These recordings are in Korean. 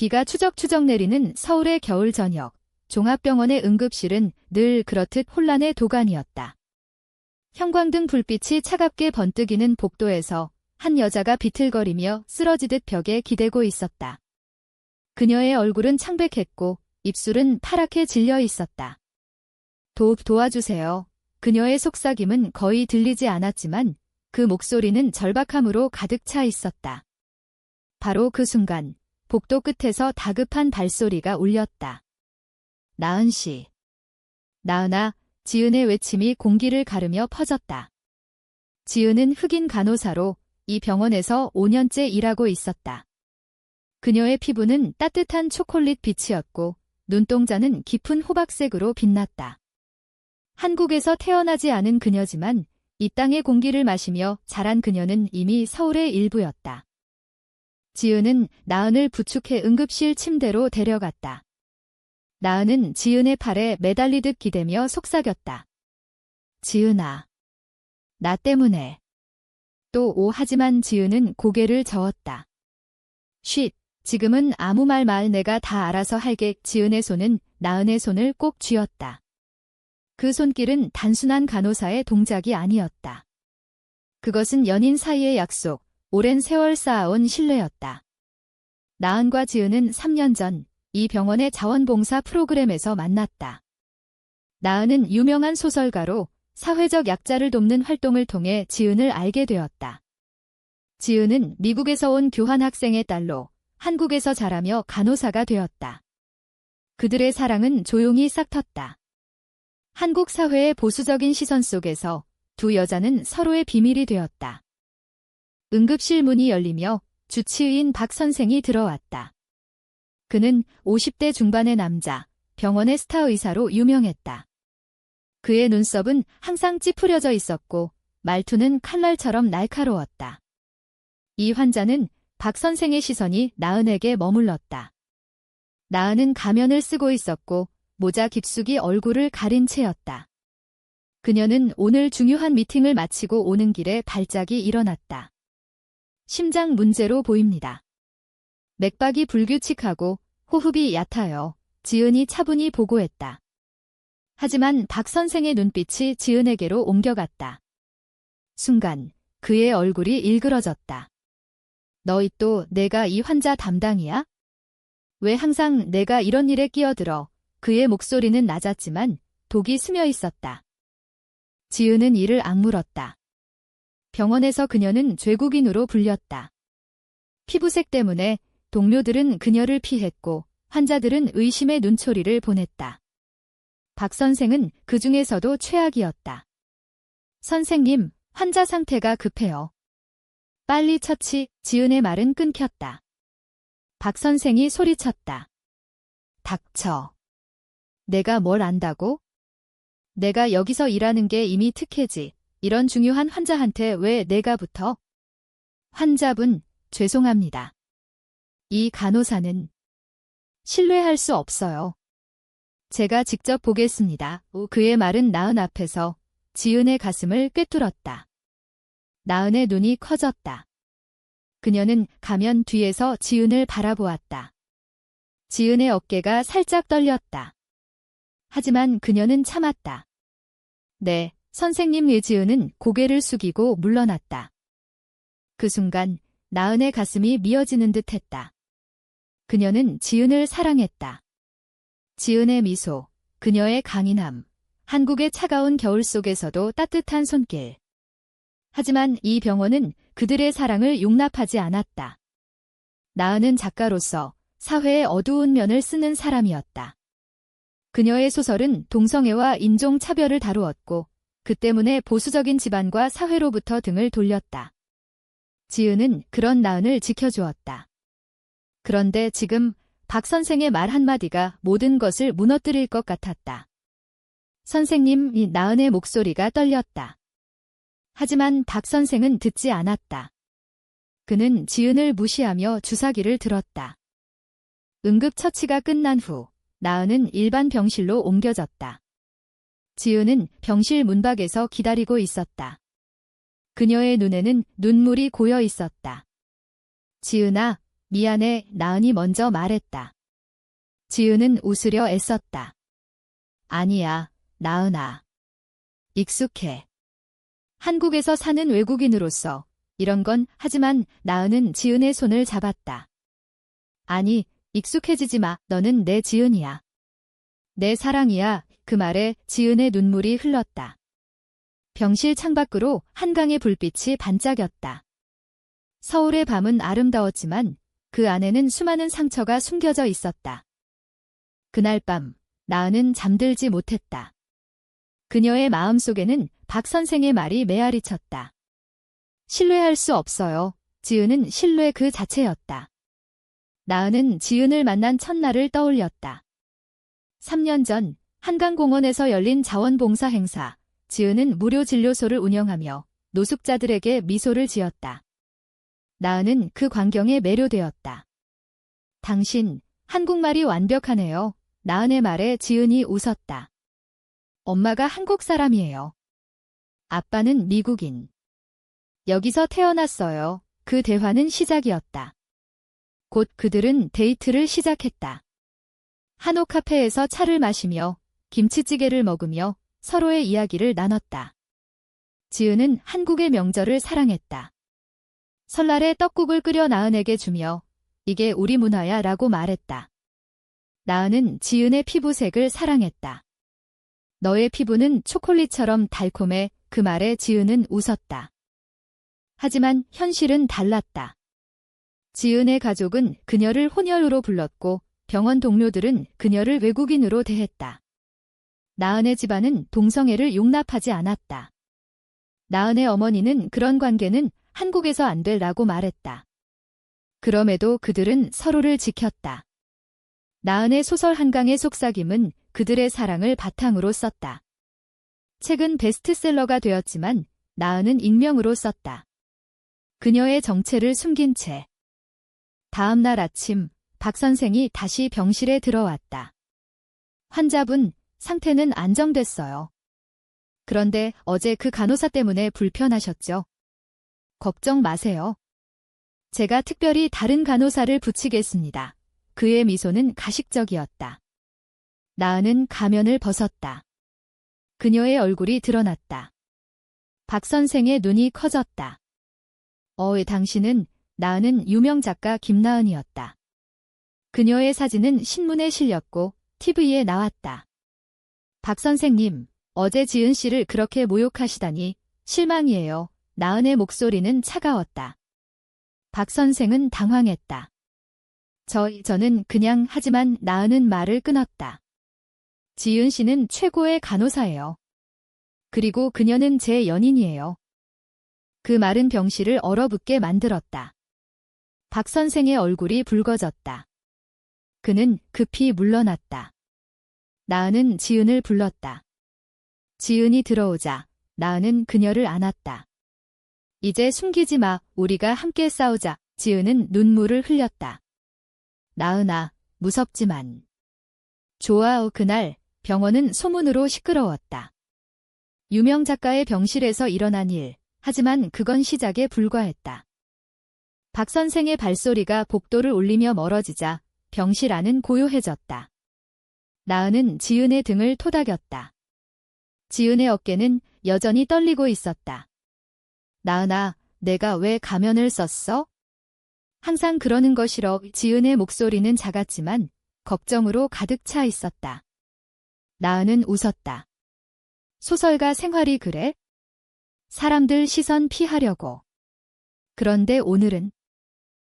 비가 추적추적 내리는 서울의 겨울 저녁, 종합병원의 응급실은 늘 그렇듯 혼란의 도가니였다. 형광등 불빛이 차갑게 번뜩이는 복도에서 한 여자가 비틀거리며 쓰러지듯 벽에 기대고 있었다. 그녀의 얼굴은 창백했고 입술은 파랗게 질려 있었다. 도와주세요. 그녀의 속삭임은 거의 들리지 않았지만 그 목소리는 절박함으로 가득 차 있었다. 바로 그 순간 복도 끝에서 다급한 발소리가 울렸다. 나은 씨. 나은아, 지은의 외침이 공기를 가르며 퍼졌다. 지은은 흑인 간호사로 이 병원에서 5년째 일하고 있었다. 그녀의 피부는 따뜻한 초콜릿 빛이었고 눈동자는 깊은 호박색으로 빛났다. 한국에서 태어나지 않은 그녀지만 이 땅의 공기를 마시며 자란 그녀는 이미 서울의 일부였다. 지은은 나은을 부축해 응급실 침대로 데려갔다. 나은은 지은의 팔에 매달리듯 기대며 속삭였다. 지은아. 나 때문에. 하지만 지은은 고개를 저었다. 쉿, 지금은 아무 말 내가 다 알아서 할게. 지은의 손은 나은의 손을 꼭 쥐었다. 그 손길은 단순한 간호사의 동작이 아니었다. 그것은 연인 사이의 약속, 오랜 세월 쌓아온 신뢰였다. 나은과 지은은 3년 전 이 병원의 자원봉사 프로그램에서 만났다. 나은은 유명한 소설가로 사회적 약자를 돕는 활동을 통해 지은을 알게 되었다. 지은은 미국에서 온 교환학생의 딸로 한국에서 자라며 간호사가 되었다. 그들의 사랑은 조용히 싹텄다. 한국 사회의 보수적인 시선 속에서 두 여자는 서로의 비밀이 되었다. 응급실 문이 열리며 주치의인 박 선생이 들어왔다. 그는 50대 중반의 남자, 병원의 스타 의사로 유명했다. 그의 눈썹은 항상 찌푸려져 있었고 말투는 칼날처럼 날카로웠다. 이 환자는 박 선생의 시선이 나은에게 머물렀다. 나은은 가면을 쓰고 있었고 모자 깊숙이 얼굴을 가린 채였다. 그녀는 오늘 중요한 미팅을 마치고 오는 길에 발작이 일어났다. 심장 문제로 보입니다. 맥박이 불규칙하고 호흡이 얕아요. 지은이 차분히 보고했다. 하지만 박 선생의 눈빛이 지은에게로 옮겨갔다. 순간 그의 얼굴이 일그러졌다. 너희 또 내가 이 환자 담당이야? 왜 항상 내가 이런 일에 끼어들어? 그의 목소리는 낮았지만 독이 스며 있었다. 지은은 이를 악물었다. 병원에서 그녀는 죄국인으로 불렸다. 피부색 때문에 동료들은 그녀를 피했고 환자들은 의심의 눈초리를 보냈다. 박 선생은 그 중에서도 최악이었다. 선생님, 환자 상태가 급해요. 빨리 처치. 지은의 말은 끊겼다. 박 선생이 소리쳤다. 닥쳐. 내가 뭘 안다고? 내가 여기서 일하는 게 이미 특혜지. 이런 중요한 환자한테 왜 내가 붙어? 환자분, 죄송합니다. 이 간호사는 신뢰할 수 없어요. 제가 직접 보겠습니다. 그의 말은 나은 앞에서 지은의 가슴을 꿰뚫었다. 나은의 눈이 커졌다. 그녀는 가면 뒤에서 지은을 바라보았다. 지은의 어깨가 살짝 떨렸다. 하지만 그녀는 참았다. 네, 선생님. 지은은 고개를 숙이고 물러났다. 그 순간 나은의 가슴이 미어지는 듯 했다. 그녀는 지은을 사랑했다. 지은의 미소, 그녀의 강인함, 한국의 차가운 겨울 속에서도 따뜻한 손길. 하지만 이 병원은 그들의 사랑을 용납하지 않았다. 나은은 작가로서 사회의 어두운 면을 쓰는 사람이었다. 그녀의 소설은 동성애와 인종차별을 다루었고 그 때문에 보수적인 집안과 사회로부터 등을 돌렸다. 지은은 그런 나은을 지켜주었다. 그런데 지금 박 선생의 말 한마디가 모든 것을 무너뜨릴 것 같았다. 선생님. 이 나은의 목소리가 떨렸다. 하지만 박 선생은 듣지 않았다. 그는 지은을 무시하며 주사기를 들었다. 응급처치가 끝난 후 나은은 일반 병실로 옮겨졌다. 지은은 병실 문밖에서 기다리고 있었다. 그녀의 눈에는 눈물이 고여 있었다. 지은아, 미안해, 나은이 먼저 말했다. 지은은 웃으려 애썼다. 아니야, 나은아. 익숙해. 한국에서 사는 외국인으로서 이런 건 하지만 나은은 지은의 손을 잡았다. 아니, 익숙해지지 마. 너는 내 지은이야. 내 사랑이야. 그 말에 지은의 눈물이 흘렀다. 병실 창밖으로 한강의 불빛이 반짝였다. 서울의 밤은 아름다웠지만 그 안에는 수많은 상처가 숨겨져 있었다. 그날 밤, 나은은 잠들지 못했다. 그녀의 마음속에는 박 선생의 말이 메아리쳤다. 신뢰할 수 없어요. 지은은 신뢰 그 자체였다. 나은은 지은을 만난 첫날을 떠올렸다. 3년 전 한강공원에서 열린 자원봉사 행사, 지은은 무료 진료소를 운영하며 노숙자들에게 미소를 지었다. 나은은 그 광경에 매료되었다. 당신, 한국말이 완벽하네요. 나은의 말에 지은이 웃었다. 엄마가 한국 사람이에요. 아빠는 미국인. 여기서 태어났어요. 그 대화는 시작이었다. 곧 그들은 데이트를 시작했다. 한옥 카페에서 차를 마시며 김치찌개를 먹으며 서로의 이야기를 나눴다. 지은은 한국의 명절을 사랑했다. 설날에 떡국을 끓여 나은에게 주며 이게 우리 문화야 라고 말했다. 나은은 지은의 피부색을 사랑했다. 너의 피부는 초콜릿처럼 달콤해. 그 말에 지은은 웃었다. 하지만 현실은 달랐다. 지은의 가족은 그녀를 혼혈으로 불렀고 병원 동료들은 그녀를 외국인으로 대했다. 나은의 집안은 동성애를 용납하지 않았다. 나은의 어머니는 그런 관계는 한국에서 안 되라고 말했다. 그럼에도 그들은 서로를 지켰다. 나은의 소설 한강의 속삭임은 그들의 사랑을 바탕으로 썼다. 책은 베스트셀러가 되었지만 나은은 익명으로 썼다. 그녀의 정체를 숨긴 채. 다음 날 아침 박 선생이 다시 병실에 들어왔다. 환자분, 상태는 안정됐어요. 그런데 어제 그 간호사 때문에 불편하셨죠? 걱정 마세요. 제가 특별히 다른 간호사를 붙이겠습니다. 그의 미소는 가식적이었다. 나은은 가면을 벗었다. 그녀의 얼굴이 드러났다. 박 선생의 눈이 커졌다. 당신은, 나은은 유명 작가 김나은이었다. 그녀의 사진은 신문에 실렸고 TV에 나왔다. 박 선생님, 어제 지은 씨를 그렇게 모욕하시다니 실망이에요. 나은의 목소리는 차가웠다. 박 선생은 당황했다. 저는 그냥 하지만 나은은 말을 끊었다. 지은 씨는 최고의 간호사예요. 그리고 그녀는 제 연인이에요. 그 말은 병실을 얼어붙게 만들었다. 박 선생의 얼굴이 붉어졌다. 그는 급히 물러났다. 나은은 지은을 불렀다. 지은이 들어오자 나은은 그녀를 안았다. 이제 숨기지 마. 우리가 함께 싸우자. 지은은 눈물을 흘렸다. 나은아, 무섭지만. 좋아. 그날 병원은 소문으로 시끄러웠다. 유명 작가의 병실에서 일어난 일, 하지만 그건 시작에 불과했다. 박 선생의 발소리가 복도를 울리며 멀어지자 병실 안은 고요해졌다. 나은은 지은의 등을 토닥였다. 지은의 어깨는 여전히 떨리고 있었다. 나은아, 내가 왜 가면을 썼어? 항상 그러는 거 싫어. 지은의 목소리는 작았지만 걱정으로 가득 차 있었다. 나은은 웃었다. 소설가 생활이 그래? 사람들 시선 피하려고. 그런데 오늘은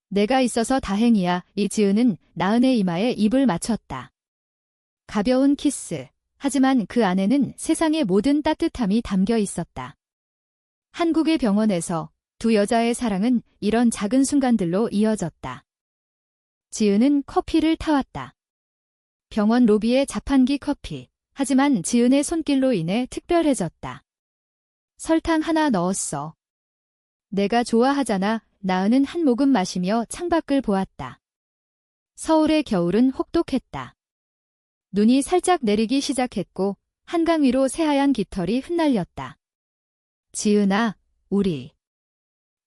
내가 있어서 다행이야. 지은은 나은의 이마에 입을 맞췄다. 가벼운 키스. 하지만 그 안에는 세상의 모든 따뜻함이 담겨 있었다. 한국의 병원에서 두 여자의 사랑은 이런 작은 순간들로 이어졌다. 지은은 커피를 타왔다. 병원 로비의 자판기 커피. 하지만 지은의 손길로 인해 특별해졌다. 설탕 하나 넣었어. 내가 좋아하잖아. 나은은 한 모금 마시며 창밖을 보았다. 서울의 겨울은 혹독했다. 눈이 살짝 내리기 시작했고 한강 위로 새하얀 깃털이 흩날렸다. 지은아, 우리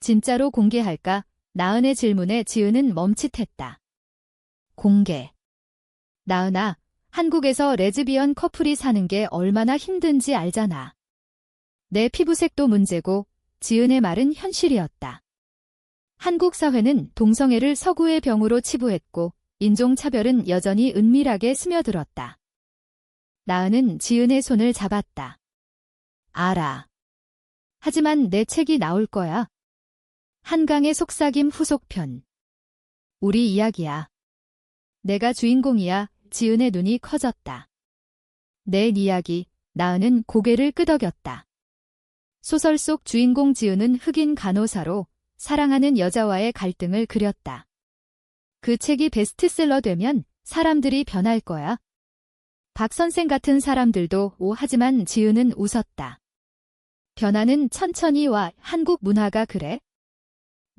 진짜로 공개할까? 나은의 질문에 지은은 멈칫했다. 공개. 나은아, 한국에서 레즈비언 커플이 사는 게 얼마나 힘든지 알잖아. 내 피부색도 문제고 지은의 말은 현실이었다. 한국 사회는 동성애를 서구의 병으로 치부했고 인종차별은 여전히 은밀하게 스며들었다. 나은은 지은의 손을 잡았다. 알아. 하지만 내 책이 나올 거야. 한강의 속삭임 후속편. 우리 이야기야. 내가 주인공이야. 지은의 눈이 커졌다. 내 이야기. 나은은 고개를 끄덕였다. 소설 속 주인공 지은은 흑인 간호사로 사랑하는 여자와의 갈등을 그렸다. 그 책이 베스트셀러 되면 사람들이 변할 거야. 박 선생 같은 사람들도 하지만 지은은 웃었다. 변화는 천천히 와. 한국 문화가 그래.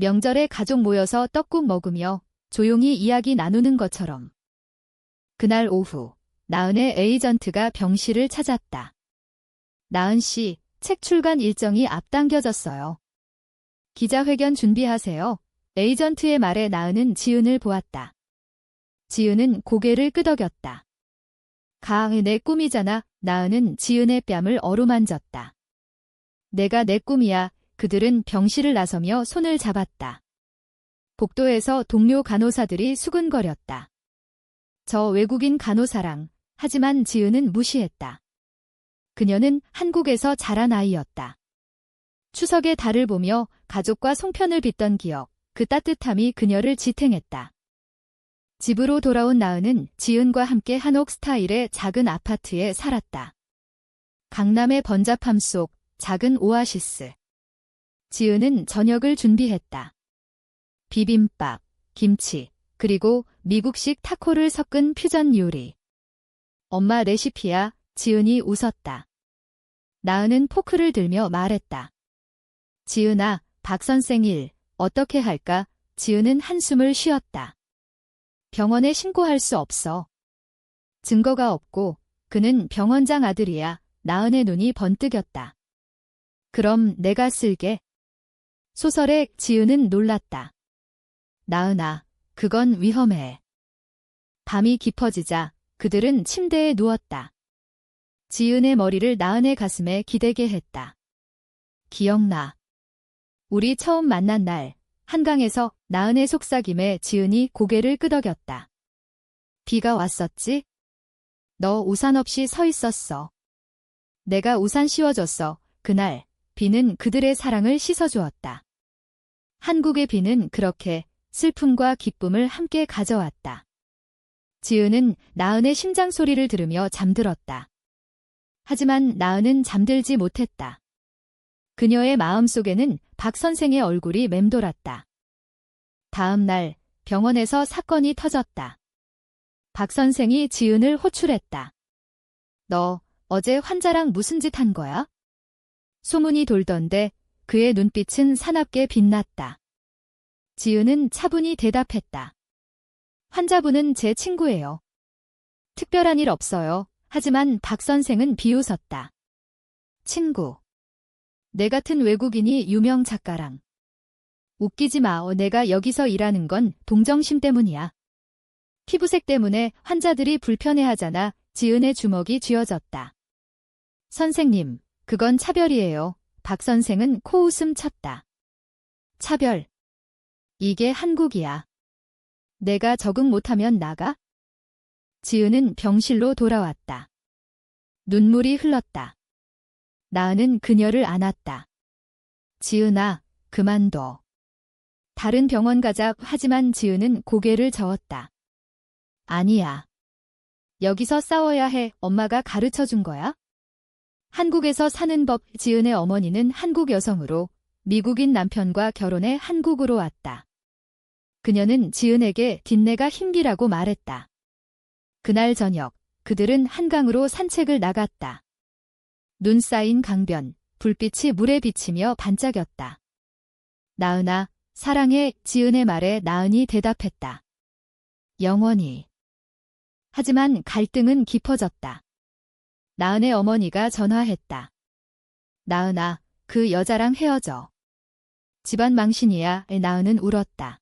명절에 가족 모여서 떡국 먹으며 조용히 이야기 나누는 것처럼. 그날 오후, 나은의 에이전트가 병실을 찾았다. 나은 씨, 책 출간 일정이 앞당겨졌어요. 기자회견 준비하세요. 에이전트의 말에 나은은 지은을 보았다. 지은은 고개를 끄덕였다. 내 꿈이잖아. 나은은 지은의 뺨을 어루만졌다. 내가 내 꿈이야. 그들은 병실을 나서며 손을 잡았다. 복도에서 동료 간호사들이 수근거렸다. 저 외국인 간호사랑. 하지만 지은은 무시했다. 그녀는 한국에서 자란 아이였다. 추석의 달을 보며 가족과 송편을 빚던 기억, 그 따뜻함이 그녀를 지탱했다. 집으로 돌아온 나은은 지은과 함께 한옥 스타일의 작은 아파트에 살았다. 강남의 번잡함 속 작은 오아시스. 지은은 저녁을 준비했다. 비빔밥, 김치, 그리고 미국식 타코를 섞은 퓨전 요리. 엄마 레시피야. 지은이 웃었다. 나은은 포크를 들며 말했다. 지은아, 박 선생 일 어떻게 할까? 지은은 한숨을 쉬었다. 병원에 신고할 수 없어. 증거가 없고 그는 병원장 아들이야. 나은의 눈이 번뜩였다. 그럼 내가 쓸게. 소설에 지은은 놀랐다. 나은아, 그건 위험해. 밤이 깊어지자 그들은 침대에 누웠다. 지은의 머리를 나은의 가슴에 기대게 했다. 기억나. 우리 처음 만난 날, 한강에서 나은의 속삭임에 지은이 고개를 끄덕였다. 비가 왔었지? 너 우산 없이 서 있었어. 내가 우산 씌워줬어. 그날, 비는 그들의 사랑을 씻어주었다. 한국의 비는 그렇게 슬픔과 기쁨을 함께 가져왔다. 지은은 나은의 심장 소리를 들으며 잠들었다. 하지만 나은은 잠들지 못했다. 그녀의 마음속에는 박 선생의 얼굴이 맴돌았다. 다음 날 병원에서 사건이 터졌다. 박 선생이 지은을 호출했다. 너 어제 환자랑 무슨 짓 한 거야? 소문이 돌던데 그의 눈빛은 사납게 빛났다. 지은은 차분히 대답했다. 환자분은 제 친구예요. 특별한 일 없어요. 하지만 박 선생은 비웃었다. 친구. 내 같은 외국인이 유명 작가랑. 웃기지 마. 내가 여기서 일하는 건 동정심 때문이야. 피부색 때문에 환자들이 불편해하잖아. 지은의 주먹이 쥐어졌다. 선생님, 그건 차별이에요. 박 선생은 코웃음 쳤다. 차별. 이게 한국이야. 내가 적응 못하면 나가? 지은은 병실로 돌아왔다. 눈물이 흘렀다. 나은은 그녀를 안았다. 지은아, 그만둬. 다른 병원 가자. 하지만 지은은 고개를 저었다. 아니야. 여기서 싸워야 해. 엄마가 가르쳐준 거야? 한국에서 사는 법. 지은의 어머니는 한국 여성으로 미국인 남편과 결혼해 한국으로 왔다. 그녀는 지은에게 뒷내가 힘기라고 말했다. 그날 저녁, 그들은 한강으로 산책을 나갔다. 눈 쌓인 강변, 불빛이 물에 비치며 반짝였다. 나은아, 사랑해. 지은의 말에 나은이 대답했다. 영원히. 하지만 갈등은 깊어졌다. 나은의 어머니가 전화했다. 나은아, 그 여자랑 헤어져. 집안 망신이야. 나은은 울었다.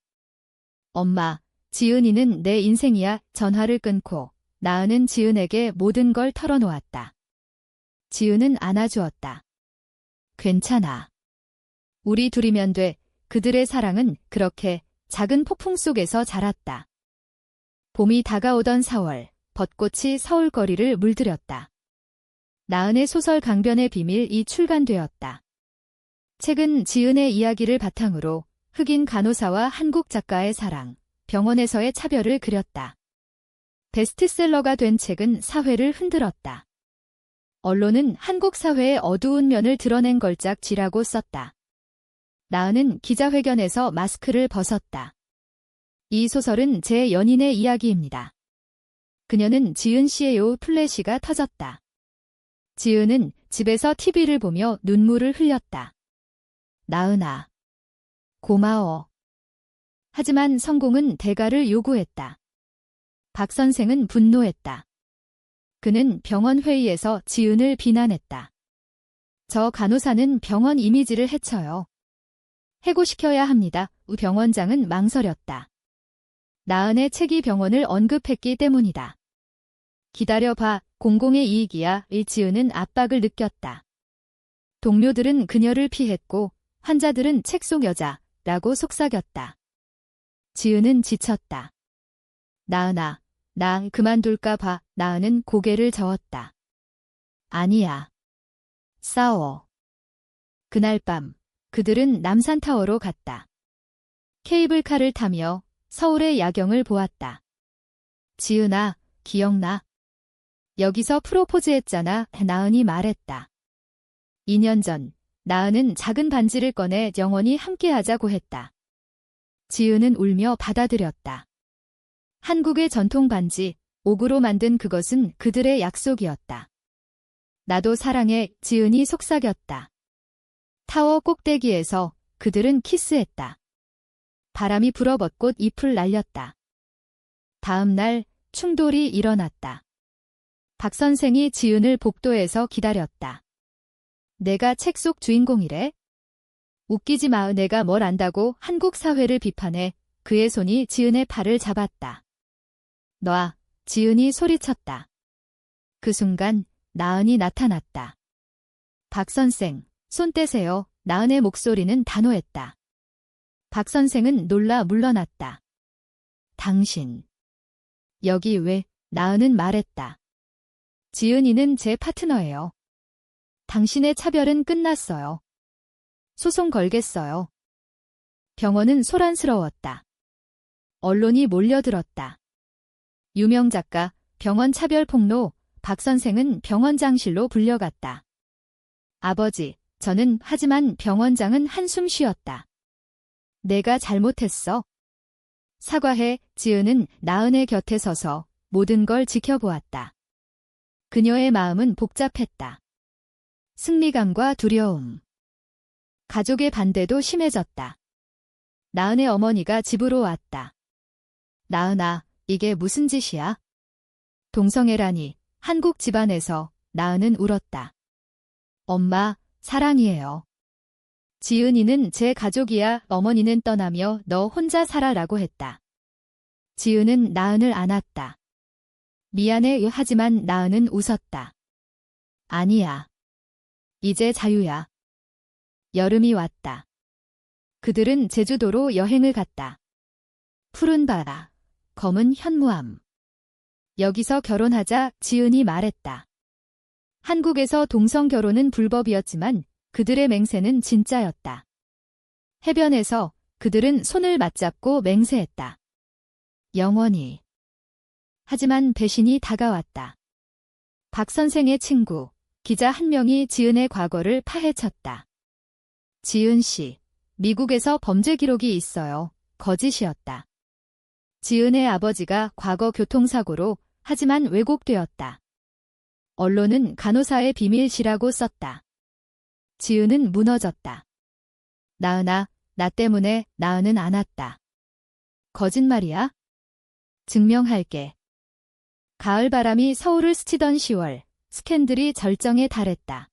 엄마, 지은이는 내 인생이야. 전화를 끊고 나은은 지은에게 모든 걸 털어놓았다. 지은은 안아주었다. 괜찮아. 우리 둘이면 돼. 그들의 사랑은 그렇게 작은 폭풍 속에서 자랐다. 봄이 다가오던 4월, 벚꽃이 서울거리를 물들였다. 나은의 소설 강변의 비밀이 출간되었다. 책은 지은의 이야기를 바탕으로 흑인 간호사와 한국 작가의 사랑, 병원에서의 차별을 그렸다. 베스트셀러가 된 책은 사회를 흔들었다. 언론은 한국 사회의 어두운 면을 드러낸 걸작지라고 썼다. 나은은 기자회견에서 마스크를 벗었다. 이 소설은 제 연인의 이야기입니다. 그녀는 지은 씨의 플래시가 터졌다. 지은은 집에서 TV를 보며 눈물을 흘렸다. 나은아. 고마워. 하지만 성공은 대가를 요구했다. 박 선생은 분노했다. 그는 병원 회의에서 지은을 비난했다. 저 간호사는 병원 이미지를 해쳐요. 해고시켜야 합니다. 병원장은 망설였다. 나은의 책이 병원을 언급했기 때문이다. 기다려봐. 공공의 이익이야. 지은은 압박을 느꼈다. 동료들은 그녀를 피했고 환자들은 책 속 여자라고 속삭였다. 지은은 지쳤다. 나은아, 나 그만둘까 봐. 나은은 고개를 저었다. 아니야. 싸워. 그날 밤 그들은 남산타워로 갔다. 케이블카를 타며 서울의 야경을 보았다. 지은아, 기억나? 여기서 프로포즈했잖아. 나은이 말했다. 2년 전 나은은 작은 반지를 꺼내 영원히 함께하자고 했다. 지은은 울며 받아들였다. 한국의 전통 반지, 옥으로 만든 그것은 그들의 약속이었다. 나도 사랑해. 지은이 속삭였다. 타워 꼭대기에서 그들은 키스했다. 바람이 불어 벚꽃 잎을 날렸다. 다음 날 충돌이 일어났다. 박 선생이 지은을 복도에서 기다렸다. 내가 책 속 주인공이래? 웃기지 마. 내가 뭘 안다고. 한국 사회를 비판해. 그의 손이 지은의 팔을 잡았다. 놔. 지은이 소리쳤다. 그 순간 나은이 나타났다. 박 선생, 손 떼세요. 나은의 목소리는 단호했다. 박 선생은 놀라 물러났다. 당신. 여기 왜? 나은은 말했다. 지은이는 제 파트너예요. 당신의 차별은 끝났어요. 소송 걸겠어요. 병원은 소란스러웠다. 언론이 몰려들었다. 유명 작가, 병원 차별 폭로, 박 선생은 병원장실로 불려갔다. 아버지, 저는 하지만 병원장은 한숨 쉬었다. 내가 잘못했어. 사과해. 지은은 나은의 곁에 서서 모든 걸 지켜보았다. 그녀의 마음은 복잡했다. 승리감과 두려움. 가족의 반대도 심해졌다. 나은의 어머니가 집으로 왔다. 나은아, 이게 무슨 짓이야? 동성애라니. 한국 집안에서 나은은 울었다. 엄마, 사랑이에요. 지은이는 제 가족이야. 어머니는 떠나며 너 혼자 살아라고 했다. 지은은 나은을 안았다. 미안해. 하지만 나은은 웃었다. 아니야. 이제 자유야. 여름이 왔다. 그들은 제주도로 여행을 갔다. 푸른 바다, 검은 현무암. 여기서 결혼하자. 지은이 말했다. 한국에서 동성 결혼은 불법이었지만 그들의 맹세는 진짜였다. 해변에서 그들은 손을 맞잡고 맹세했다. 영원히. 하지만 배신이 다가왔다. 박 선생의 친구, 기자 한 명이 지은의 과거를 파헤쳤다. 지은 씨, 미국에서 범죄 기록이 있어요. 거짓이었다. 지은의 아버지가 과거 교통사고로 하지만 왜곡되었다. 언론은 간호사의 비밀시라고 썼다. 지은은 무너졌다. 나은아, 나 때문에. 나은은 안았다. 거짓말이야? 증명할게. 가을바람이 서울을 스치던 10월, 스캔들이 절정에 달했다.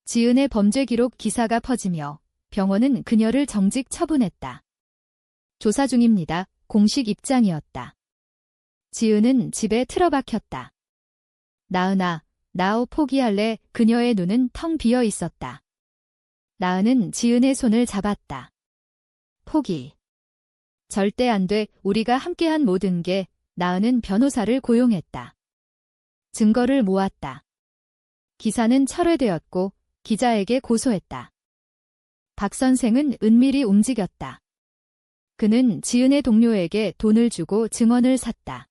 지은의 범죄 기록 기사가 퍼지며 병원은 그녀를 정직 처분했다. 조사 중입니다. 공식 입장이었다. 지은은 집에 틀어박혔다. 나은아, 나오 포기할래. 그녀의 눈은 텅 비어 있었다. 나은은 지은의 손을 잡았다. 포기. 절대 안 돼. 우리가 함께한 모든 게. 나은은 변호사를 고용했다. 증거를 모았다. 기사는 철회되었고 기자에게 고소했다. 박 선생은 은밀히 움직였다. 그는 지은의 동료에게 돈을 주고 증언을 샀다.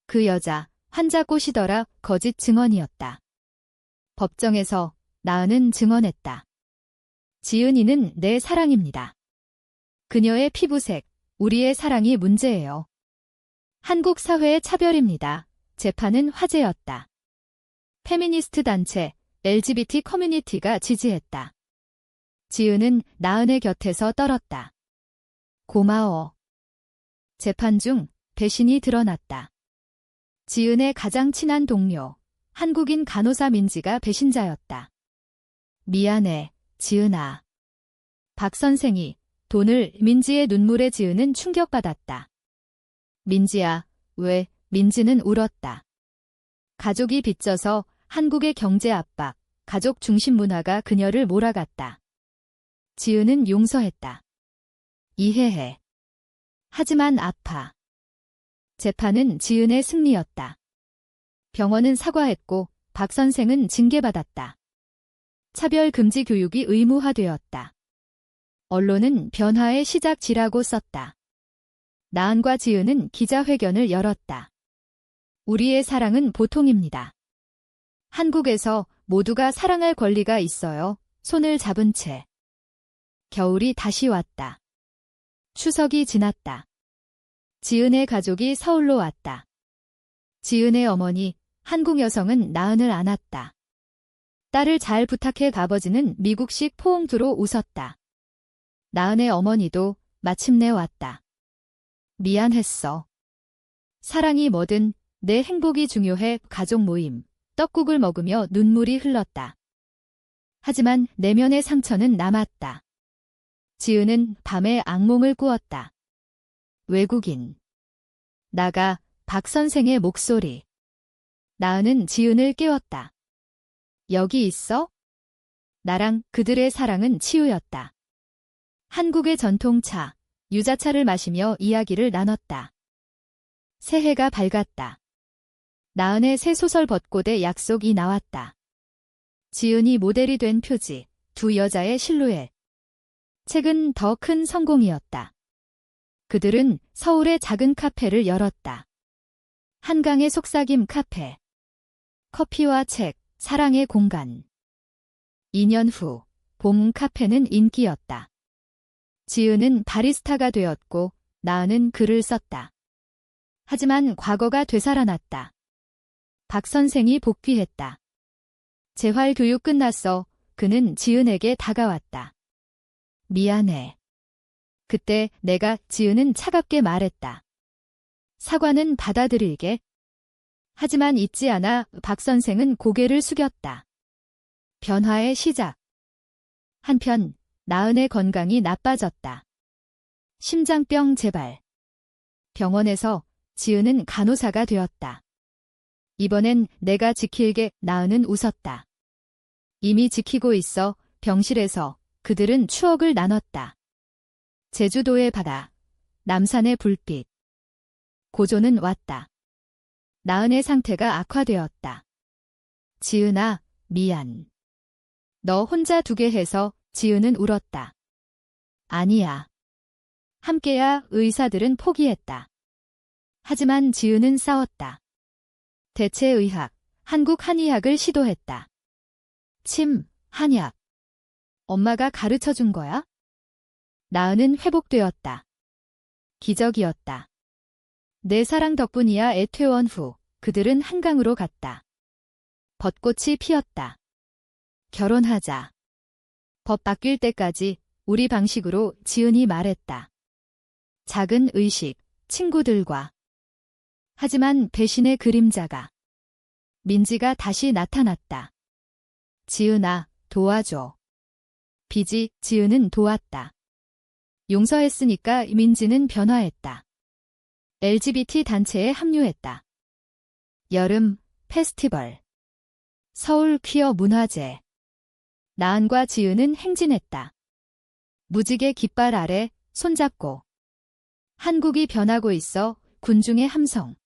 그 여자, 환자 꼬시더라. 거짓 증언이었다. 법정에서 나은은 증언했다. 지은이는 내 사랑입니다. 그녀의 피부색, 우리의 사랑이 문제예요. 한국 사회의 차별입니다. 재판은 화제였다. 페미니스트 단체, LGBT 커뮤니티가 지지했다. 지은은 나은의 곁에서 떨었다. 고마워. 재판 중 배신이 드러났다. 지은의 가장 친한 동료, 한국인 간호사 민지가 배신자였다. 미안해, 지은아. 박 선생이 돈을 민지의 눈물에 지은은 충격받았다. 민지야, 왜? 민지는 울었다. 가족이 빚져서 한국의 경제 압박, 가족 중심 문화가 그녀를 몰아갔다. 지은은 용서했다. 이해해. 하지만 아파. 재판은 지은의 승리였다. 병원은 사과했고 박 선생은 징계받았다. 차별금지 교육이 의무화되었다. 언론은 변화의 시작지라고 썼다. 나은과 지은은 기자회견을 열었다. 우리의 사랑은 보통입니다. 한국에서 모두가 사랑할 권리가 있어요. 손을 잡은 채. 겨울이 다시 왔다. 추석이 지났다. 지은의 가족이 서울로 왔다. 지은의 어머니, 한국 여성은 나은을 안았다. 딸을 잘 부탁해. 아버지는 미국식 포옹투로 웃었다. 나은의 어머니도 마침내 왔다. 미안했어. 사랑이 뭐든 내 행복이 중요해. 가족 모임, 떡국을 먹으며 눈물이 흘렀다. 하지만 내면의 상처는 남았다. 지은은 밤에 악몽을 꾸었다. 외국인. 나가. 박 선생의 목소리. 나은은 지은을 깨웠다. 여기 있어? 나랑 그들의 사랑은 치유였다. 한국의 전통차, 유자차를 마시며 이야기를 나눴다. 새해가 밝았다. 나은의 새 소설 벚꽃의 약속이 나왔다. 지은이 모델이 된 표지, 두 여자의 실루엣. 책은 더 큰 성공이었다. 그들은 서울의 작은 카페를 열었다. 한강의 속삭임 카페. 커피와 책, 사랑의 공간. 2년 후, 봄 카페는 인기였다. 지은은 바리스타가 되었고 나은은 글을 썼다. 하지만 과거가 되살아났다. 박 선생이 복귀했다. 재활교육 끝났어. 그는 지은에게 다가왔다. 미안해. 그때 내가. 지은은 차갑게 말했다. 사과는 받아들일게. 하지만 잊지 않아. 박 선생은 고개를 숙였다. 변화의 시작. 한편 나은의 건강이 나빠졌다. 심장병 재발. 병원에서 지은은 간호사가 되었다. 이번엔 내가 지킬게. 나은은 웃었다. 이미 지키고 있어. 병실에서 그들은 추억을 나눴다. 제주도의 바다, 남산의 불빛. 고조는 왔다. 나은의 상태가 악화되었다. 지은아, 미안. 너 혼자 두게 해서. 지은은 울었다. 아니야. 함께야. 의사들은 포기했다. 하지만 지은은 싸웠다. 대체의학, 한국 한의학을 시도했다. 침, 한약. 엄마가 가르쳐준 거야? 나은은 회복되었다. 기적이었다. 내 사랑 덕분이야. 퇴원 후 그들은 한강으로 갔다. 벚꽃이 피었다. 결혼하자. 법 바뀔 때까지 우리 방식으로. 지은이 말했다. 작은 의식, 친구들과. 하지만 배신의 그림자가. 민지가 다시 나타났다. 지은아, 도와줘. 빚이 지은은 도왔다. 용서했으니까 민지는 변화했다. LGBT 단체에 합류했다. 여름 페스티벌. 서울 퀴어 문화제. 나은과 지은은 행진했다. 무지개 깃발 아래 손잡고. 한국이 변하고 있어 군중의 함성.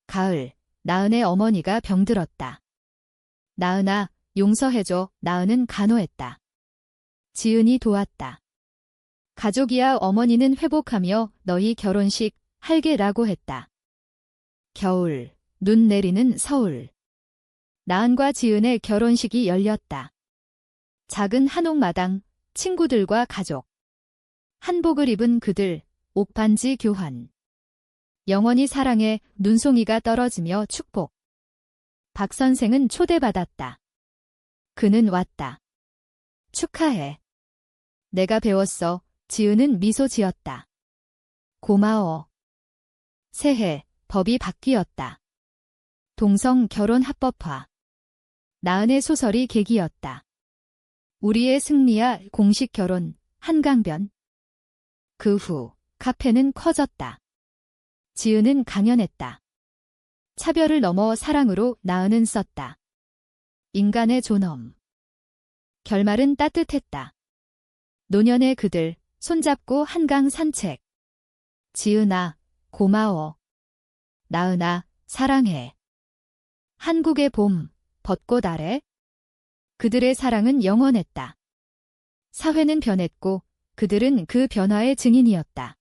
가을, 나은의 어머니가 병들었다. 나은아, 용서해줘. 나은은 간호했다. 지은이 도왔다. 가족이야. 어머니는 회복하며 너희 결혼식 할게라고 했다. 겨울, 눈 내리는 서울. 나은과 지은의 결혼식이 열렸다. 작은 한옥마당, 친구들과 가족. 한복을 입은 그들, 옷반지 교환. 영원히 사랑해. 눈송이가 떨어지며 축복. 박 선생은 초대받았다. 그는 왔다. 축하해. 내가 배웠어. 지은은 미소 지었다. 고마워. 새해, 법이 바뀌었다. 동성 결혼 합법화. 나은의 소설이 계기였다. 우리의 승리야. 공식 결혼, 한강변. 그 후, 카페는 커졌다. 지은은 강연했다. 차별을 넘어 사랑으로 나은은 썼다. 인간의 존엄. 결말은 따뜻했다. 노년의 그들, 손잡고 한강 산책. 지은아, 고마워. 나은아, 사랑해. 한국의 봄, 벚꽃 아래. 그들의 사랑은 영원했다. 사회는 변했고 그들은 그 변화의 증인이었다.